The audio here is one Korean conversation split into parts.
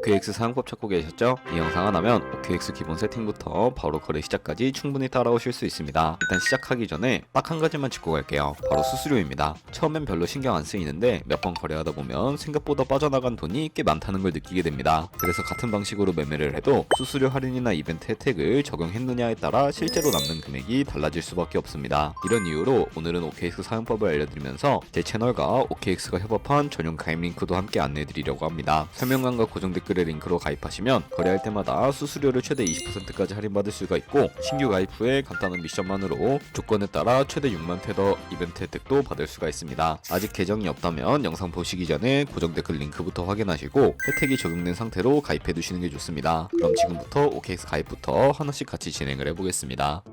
OKX 사용법 찾고 계셨죠? 이 영상 하나면 OKX 기본 세팅부터 바로 거래 시작까지 충분히 따라오실 수 있습니다. 일단 시작하기 전에 딱 한 가지만 짚고 갈게요. 바로 수수료입니다. 처음엔 별로 신경 안 쓰이는데 몇 번 거래하다 보면 생각보다 빠져나간 돈이 꽤 많다는 걸 느끼게 됩니다. 그래서 같은 방식으로 매매를 해도 수수료 할인이나 이벤트 혜택을 적용했느냐에 따라 실제로 남는 금액이 달라질 수밖에 없습니다. 이런 이유로 오늘은 OKX 사용법을 알려드리면서 제 채널과 OKX가 협업한 전용 가입 링크도 함께 안내해드리려고 합니다. 설명란과 고정 댓글의 링크로 가입하시면 거래할 때마다 수수료를 최대 20%까지 할인받을 수가 있고, 신규 가입 후에 간단한 미션만으로 조건에 따라 최대 6만 테더 이벤트 혜택도 받을 수가 있습니다. 아직 계정이 없다면 영상 보시기 전에 고정 댓글 링크부터 확인하시고 혜택이 적용된 상태로 가입해 두시는 게 좋습니다. 그럼 지금부터 OKX 가입부터 하나씩 같이 진행을 해보겠습니다.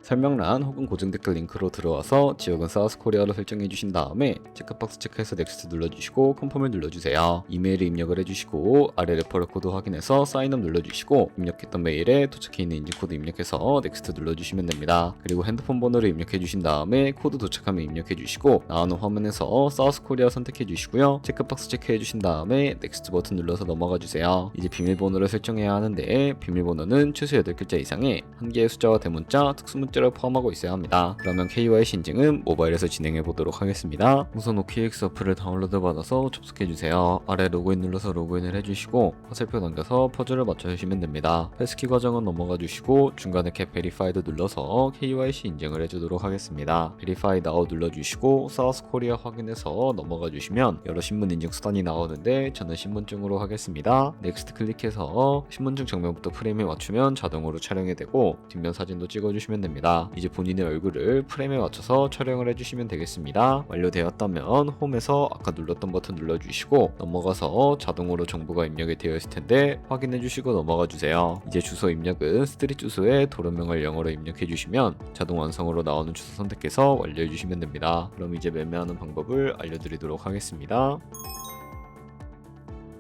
설명란 혹은 고정 댓글 링크로 들어와서 지역은 사우스코리아로 설정해 주신 다음에 체크박스 체크해서 넥스트 눌러주시고 컨펌을 눌러주세요. 이메일을 입력을 해주시고 아래 레퍼럴 코드 확인해서 사인업 눌러주시고 입력했던 메일에 도착해 있는 인증코드 입력해서 넥스트 눌러주시면 됩니다. 그리고 핸드폰 번호를 입력해 주신 다음에 코드 도착하면 입력해 주시고 나오는 화면에서 사우스코리아 선택해 주시고요. 체크박스 체크해 주신 다음에 넥스트 버튼 눌러서 넘어가 주세요. 이제 비밀번호를 설정해야 하는데 비밀번호는 최소 8글자 이상의 한 개의 숫자와 대문자, 특수문자 를 포함하고 있어야 합니다. 그러면 KYC 인증은 모바일에서 진행해 보도록 하겠습니다. 우선 OKX 어플을 다운로드 받아서 접속해 주세요. 아래 로그인 눌러서 로그인을 해주시고 화살표 당겨서 퍼즐을 맞춰주시면 됩니다. 패스키 과정은 넘어가 주시고 중간에 캡 베리파이드 눌러서 KYC 인증을 해주도록 하겠습니다. 베리파이 나우 눌러주시고 사우스 코리아 확인해서 넘어가 주시면 여러 신분 인증 수단이 나오는데 저는 신분증으로 하겠습니다. 넥스트 클릭해서 신분증 정면부터 프레임에 맞추면 자동으로 촬영이 되고 뒷면 사진도 찍어주시면 됩니다. 이제 본인의 얼굴을 프레임에 맞춰서 촬영을 해주시면 되겠습니다. 완료되었다면 홈에서 아까 눌렀던 버튼 눌러주시고 넘어가서 자동으로 정보가 입력이 되어 있을 텐데 확인해주시고 넘어가 주세요. 이제 주소 입력은 스트릿 주소에 도로명을 영어로 입력해 주시면 자동 완성으로 나오는 주소 선택해서 완료해 주시면 됩니다. 그럼 이제 매매하는 방법을 알려드리도록 하겠습니다.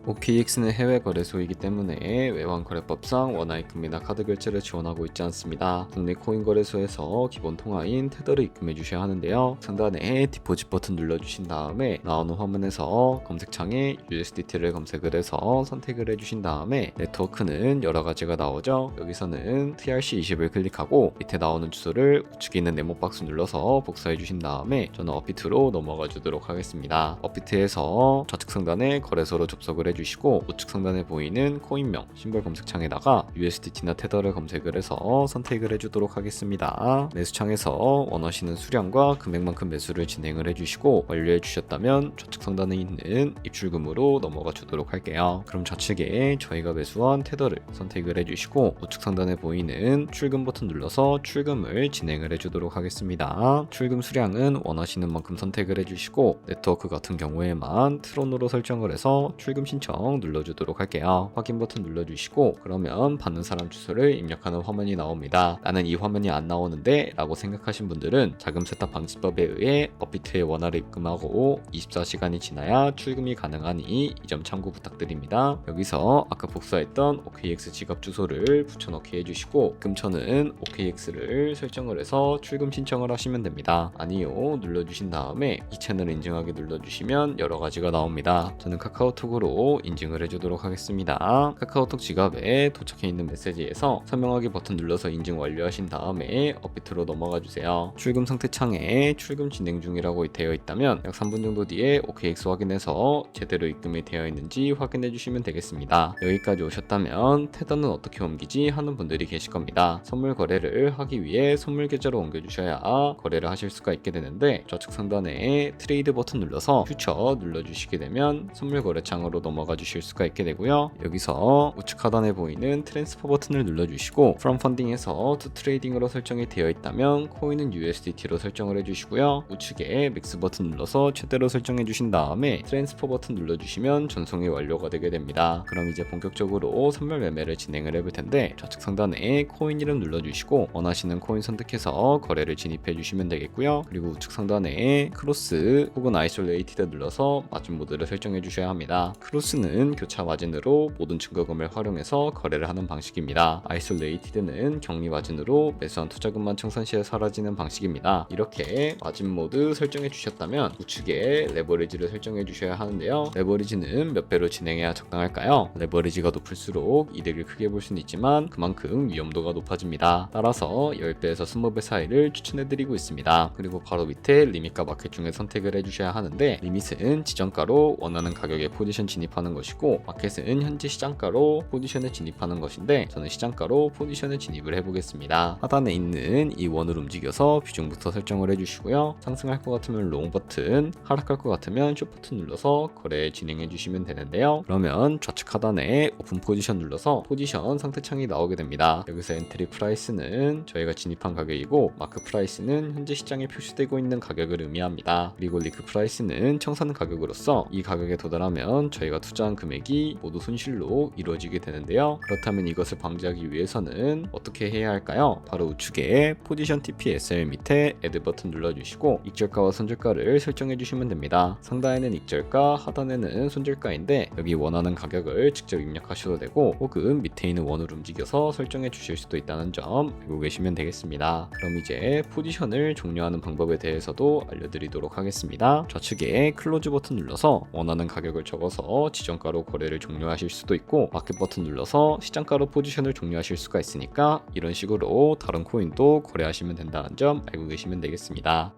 OKX는 해외 거래소이기 때문에 외환거래법상 원화입금이나 카드 결제를 지원하고 있지 않습니다. 국내 코인 거래소에서 기본 통화인 테더를 입금해 주셔야 하는데요. 상단에 디포짓 버튼 눌러주신 다음에 나오는 화면에서 검색창에 USDT를 검색을 해서 선택을 해주신 다음에 네트워크는 여러 가지가 나오죠. 여기서는 TRC20을 클릭하고 밑에 나오는 주소를 우측에 있는 네모박스 눌러서 복사해 주신 다음에 저는 업비트로 넘어가 주도록 하겠습니다. 업비트에서 좌측 상단에 거래소로 접속을 해주시고 우측 상단에 보이는 코인명 심벌 검색창에다가 USDT나 테더를 검색을 해서 선택을 해주도록 하겠습니다. 매수창에서 원하시는 수량과 금액만큼 매수를 진행을 해주시고 완료해 주셨다면 좌측 상단에 있는 입출금으로 넘어가 주도록 할게요. 그럼 좌측에 저희가 매수한 테더를 선택을 해주시고 우측 상단에 보이는 출금 버튼 눌러서 출금을 진행을 해주도록 하겠습니다. 출금 수량은 원하시는 만큼 선택을 해주시고 네트워크 같은 경우에만 트론으로 설정을 해서 출금 신청 눌러주도록 할게요. 확인 버튼 눌러주시고 그러면 받는 사람 주소를 입력하는 화면이 나옵니다. 나는 이 화면이 안 나오는데 라고 생각하신 분들은 자금 세탁 방지법에 의해 업비트에 원화를 입금하고 24시간이 지나야 출금이 가능하니 이 점 참고 부탁드립니다. 여기서 아까 복사했던 OKX 지갑 주소를 붙여넣기 해주시고 입금처는 OKX를 설정을 해서 출금 신청을 하시면 됩니다. 아니요 눌러주신 다음에 이 채널 인증하기 눌러주시면 여러 가지가 나옵니다. 저는 카카오톡으로 인증을 해주도록 하겠습니다. 카카오톡 지갑에 도착해 있는 메시지에서 설명하기 버튼 눌러서 인증 완료하신 다음에 업비트로 넘어가 주세요. 출금 상태 창에 출금 진행 중이라고 되어 있다면 약 3분 정도 뒤에 OKX 확인해서 제대로 입금이 되어 있는지 확인해 주시면 되겠습니다. 여기까지 오셨다면 테더는 어떻게 옮기지 하는 분들이 계실 겁니다. 선물 거래를 하기 위해 선물 계좌로 옮겨 주셔야 거래를 하실 수가 있게 되는데 좌측 상단에 트레이드 버튼 눌러서 퓨처 눌러주시게 되면 선물 거래 창으로 넘어가 주실 수가 있게 되고요. 여기서 우측 하단에 보이는 트랜스퍼 버튼을 눌러주시고 From Funding에서 To Trading으로 설정이 되어 있다면 코인은 USDT로 설정을 해주시고요. 우측에 맥스 버튼 눌러서 최대로 설정해 주신 다음에 트랜스퍼 버튼 눌러주시면 전송이 완료가 되게 됩니다. 그럼 이제 본격적으로 선물 매매를 진행을 해볼 텐데 좌측 상단에 코인 이름 눌러주시고 원하시는 코인 선택해서 거래를 진입해 주시면 되겠고요. 그리고 우측 상단에 크로스 혹은 아이솔레이티드 눌러서 마진 모드를 설정해 주셔야 합니다. 크로스 소스는 교차 마진으로 모든 증거금을 활용해서 거래를 하는 방식입니다. 아이솔레이티드는 격리 마진으로 매수한 투자금만 청산 시에 사라지는 방식입니다. 이렇게 마진 모드 설정해 주셨다면 우측에 레버리지를 설정해 주셔야 하는데요. 레버리지는 몇 배로 진행해야 적당할까요? 레버리지가 높을수록 이득을 크게 볼 수는 있지만 그만큼 위험도가 높아집니다. 따라서 10배에서 20배 사이를 추천해 드리고 있습니다. 그리고 바로 밑에 리밋과 마켓 중에 선택을 해 주셔야 하는데, 리밋은 지정가로 원하는 가격에 포지션 진입하는 것이고 마켓은 현재 시장가로 포지션에 진입하는 것인데, 저는 시장가로 포지션에 진입을 해보겠습니다. 하단에 있는 이 원을 움직여서 비중부터 설정을 해주시고요. 상승할 것 같으면 롱 버튼, 하락할 것 같으면 숏 버튼 눌러서 거래 진행해 주시면 되는데요. 그러면 좌측 하단에 오픈 포지션 눌러서 포지션 상태창이 나오게 됩니다. 여기서 엔트리 프라이스는 저희가 진입한 가격이고 마크 프라이스는 현재 시장에 표시되고 있는 가격을 의미합니다. 그리고 리크 프라이스는 청산 가격으로서 이 가격에 도달하면 저희가 투자한 금액이 모두 손실로 이루어지게 되는데요. 그렇다면 이것을 방지하기 위해서는 어떻게 해야 할까요? 바로 우측에 포지션 TP SL 밑에 애드 버튼 눌러주시고 익절가와 손절가를 설정해 주시면 됩니다. 상단에는 익절가, 하단에는 손절가인데 여기 원하는 가격을 직접 입력하셔도 되고 혹은 밑에 있는 원을 움직여서 설정해 주실 수도 있다는 점 알고 계시면 되겠습니다. 그럼 이제 포지션을 종료하는 방법에 대해서도 알려드리도록 하겠습니다. 좌측에 클로즈 버튼 눌러서 원하는 가격을 적어서 지정가로 거래를 종료하실 수도 있고 마켓 버튼 눌러서 시장가로 포지션을 종료하실 수가 있으니까 이런 식으로 다른 코인도 거래하시면 된다는 점 알고 계시면 되겠습니다.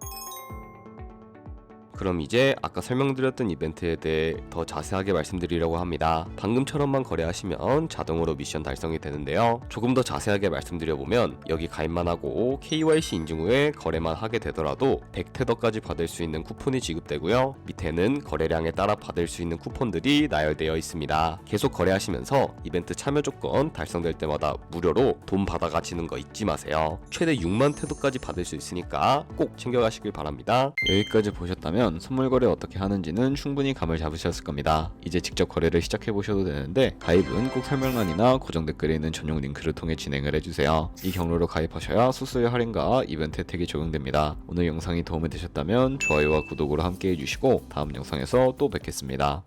그럼 이제 아까 설명드렸던 이벤트에 대해 더 자세하게 말씀드리려고 합니다. 방금처럼만 거래하시면 자동으로 미션 달성이 되는데요. 조금 더 자세하게 말씀드려보면 여기 가입만 하고 KYC 인증 후에 거래만 하게 되더라도 100테더까지 받을 수 있는 쿠폰이 지급되고요. 밑에는 거래량에 따라 받을 수 있는 쿠폰들이 나열되어 있습니다. 계속 거래하시면서 이벤트 참여 조건 달성될 때마다 무료로 돈 받아 가시는 거 잊지 마세요. 최대 6만 테더까지 받을 수 있으니까 꼭 챙겨가시길 바랍니다. 여기까지 보셨다면 선물 거래 어떻게 하는지는 충분히 감을 잡으셨을 겁니다. 이제 직접 거래를 시작해 보셔도 되는데 가입은 꼭 설명란이나 고정 댓글에 있는 전용 링크를 통해 진행을 해주세요. 이 경로로 가입하셔야 수수료 할인과 이벤트 혜택이 적용됩니다. 오늘 영상이 도움이 되셨다면 좋아요와 구독으로 함께 해주시고 다음 영상에서 또 뵙겠습니다.